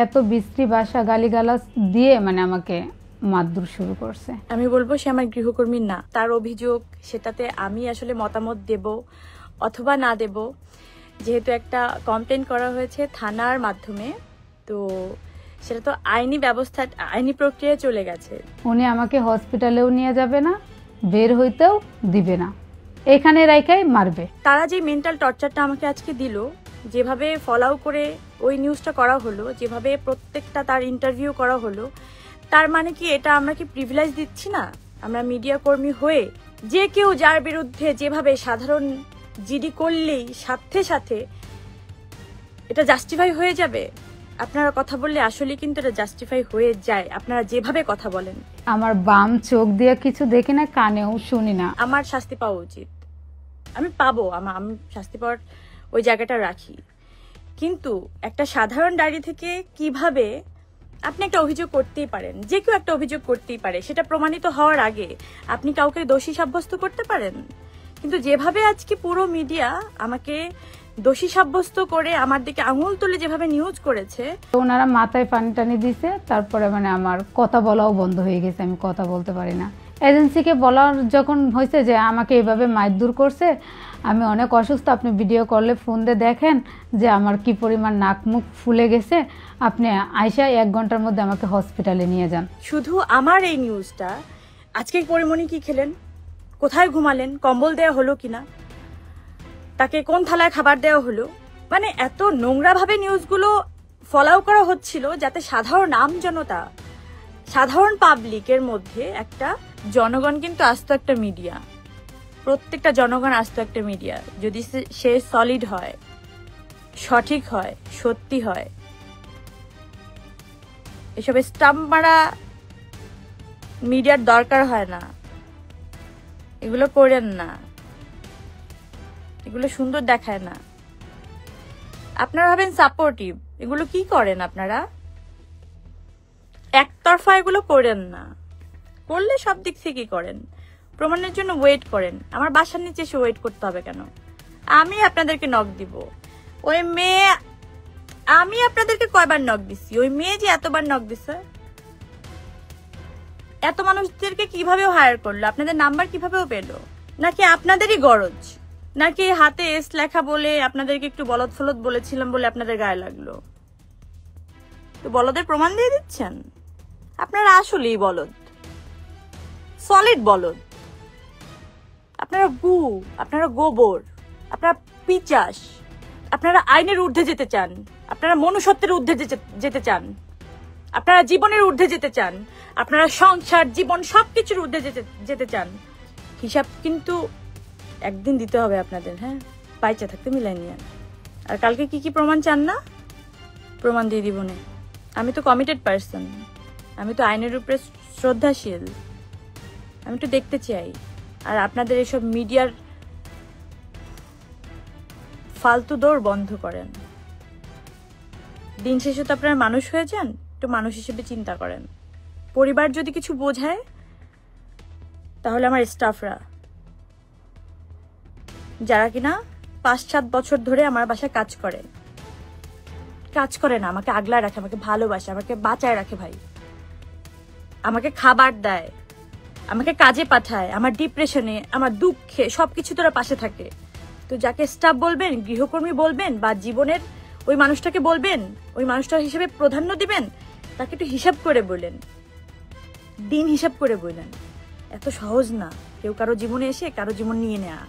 এত বিশ্রী ভাষা গালিগালাজ দিয়ে মানে আমাকে মারধর শুরু করছে। আমি বলবো সে আমার গৃহকর্মী না। তার অভিযোগ, সেটাতে আমি আসলে মতামত দেব অথবা না দেব, যেহেতু একটা কমপ্লেন করা হয়েছে থানার মাধ্যমে, তো সেটা তো আইনি ব্যবস্থা, আইনি প্রক্রিয়ায় চলে গেছে। উনি আমাকে হসপিটালেও নিয়ে যাবে না, বের হইতেও দিবে না, এখানে রাইখাই মারবে। তারা যে মেন্টাল টর্চারটা আমাকে আজকে দিল, যেভাবে ফলো করে ওই নিউজটা করা হলো, যেভাবে প্রত্যেকটা তার ইন্টারভিউ করা হলো, তার মানে কি এটা আমরা কি প্রিভিলেজ দিচ্ছি না? আমরা মিডিয়া কর্মী হয়ে যে কেউ যার বিরুদ্ধে যেভাবে সাধারণ জিডি করলেই সাথে সাথে এটা জাস্টিফাই হয়ে যাবে? আপনারা কথা বললে আসলে কিন্তু এটা জাস্টিফাই হয়ে যায়, আপনারা যেভাবে কথা বলেন। আমার বাম চোখ দিয়ে কিছু দেখি না, কানেও শুনি না। আমার শাস্তি পাওয়া উচিত, আমি পাবো, আমি শাস্তি পাওয়ার ওই জায়গাটা রাখি। কিন্তু একটা সাধারণ ডায়েরি থেকে কিভাবে আপনি একটা অভিযোগ করতেই পারেন, যে কেউ একটা অভিযোগ করতেই পারে, সেটা প্রমাণিত হওয়ার আগে আপনি কাউকে দোষী সাব্যস্ত করতে পারেন। কিন্তু যেভাবে আজকে পুরো মিডিয়া আমাকে দোষী সাব্যস্ত করে আমার দিকে আঙুল তুলে যেভাবে নিউজ করেছে, ওনারা মাথায় পানি টানি দিছে, তারপরে মানে আমার কথা বলাও বন্ধ হয়ে গেছে, আমি কথা বলতে পারি না। এজেন্সিকে বলার যখন হয়েছে যে আমাকে এইভাবে মারধর করছে, আমি অনেক অসুস্থ, আপনি ভিডিও করলে ফোন দিয়ে দেখেন যে আমার কি পরিমাণ নাক মুখ ফুলে গেছে, আপনি আইসা 1 ঘন্টার মধ্যে আমাকে হসপিটালে নিয়ে যান। শুধু আমার এই নিউজটা, আজকে পরিমণি কি খেলেন, কোথায় ঘুমালেন, কম্বল দেওয়া হলো কিনা, তাকে কোন থালায় খাবার দেওয়া হলো, মানে এত নোংরা ভাবে নিউজগুলো ফলো করা হচ্ছিল, যাতে সাধারণ আমজনতা, সাধারণ পাবলিকের মধ্যে একটা জনগণ কিন্তু আস্ত একটা মিডিয়া, প্রত্যেকটা জনগণ আস্ত একটা মিডিয়া, যদি সে সলিড হয়, সঠিক হয়, সত্যি হয়, এসব স্টাম্প মারা মিডিয়ার দরকার হয় না। এগুলো করেন না, এগুলো সুন্দর দেখায় না। আপনারা হবেন সাপোর্টিভ, এগুলো কি করেন আপনারা? একতরফা এগুলো করেন না, করলে সব দিক থেকে করেন, প্রমাণের জন্য ওয়েট করেন। আমার বাসার নিচে এসে ওয়েট করতে হবে কেন? আমি আপনাদেরকে নক দিব। ওই মেয়ে, আমি আপনাদেরকে কয়বার নক দিচ্ছি, ওই মেয়ে যে এতবার নক দিছে, এত মানুষদেরকে কিভাবে হায়ার করলো, আপনাদের নাম্বার কিভাবেও পেলো? নাকি আপনাদেরই গরজ, নাকি হাতে এস লেখা বলে আপনাদেরকে একটু বলদ ফলদ বলেছিলাম বলে আপনাদের গায়ে লাগলো? তো বলদের প্রমাণ দিয়ে দিচ্ছেন আপনারা, আসলেই বলদ, সলিড বলদ। আপনারা গু, আপনারা গোবর, আপনারা পিচাস, আপনারা আইনের ঊর্ধ্বে যেতে চান, আপনারা মনুষ্যত্বের ঊর্ধ্বে যেতে চান, আপনারা জীবনের ঊর্ধ্বে যেতে চান, আপনারা সংসার জীবন সবকিছুর ঊর্ধ্বে যেতে চান। হিসাব কিন্তু একদিন দিতে হবে আপনাদের, হ্যাঁ, বাইচা থাকতে মিলাই নিয়ে। আর কালকে কি কি প্রমাণ চান না, প্রমাণ দিয়ে দিব না। আমি তো কমিটেড পার্সন, আমি তো আইনের উপরে শ্রদ্ধাশীল, আমি তো দেখতে চাই। আর আপনাদের এসব মিডিয়ার ফালতু দৌড় বন্ধ করেন। দিন শেষে তো আপনারা মানুষ হয়ে যান, একটু মানুষ হিসেবে চিন্তা করেন। পরিবার যদি কিছু বোঝায়, তাহলে আমার স্টাফরা, যারা কিনা 5-7 বছর ধরে আমার বাসায় কাজ করে না, আমাকে আগলায় রাখে, আমাকে ভালোবাসে, আমাকে বাঁচায় রাখে ভাই, আমাকে খাবার দেয়, আমাকে কাজে পাঠায়, আমার ডিপ্রেশনে, আমার দুঃখে সবকিছু তোরা পাশে থাকে। তো যাকে স্টাফ বলবেন, গৃহকর্মী বলবেন, বা জীবনের ওই মানুষটাকে বলবেন, ওই মানুষটার হিসেবে প্রাধান্য দিবেন, তাকে একটু হিসাব করে বললেন, দিন হিসাব করে বললেন। এত সহজ না কেউ কারো জীবনে এসে কারো জীবন নিয়ে নেওয়া।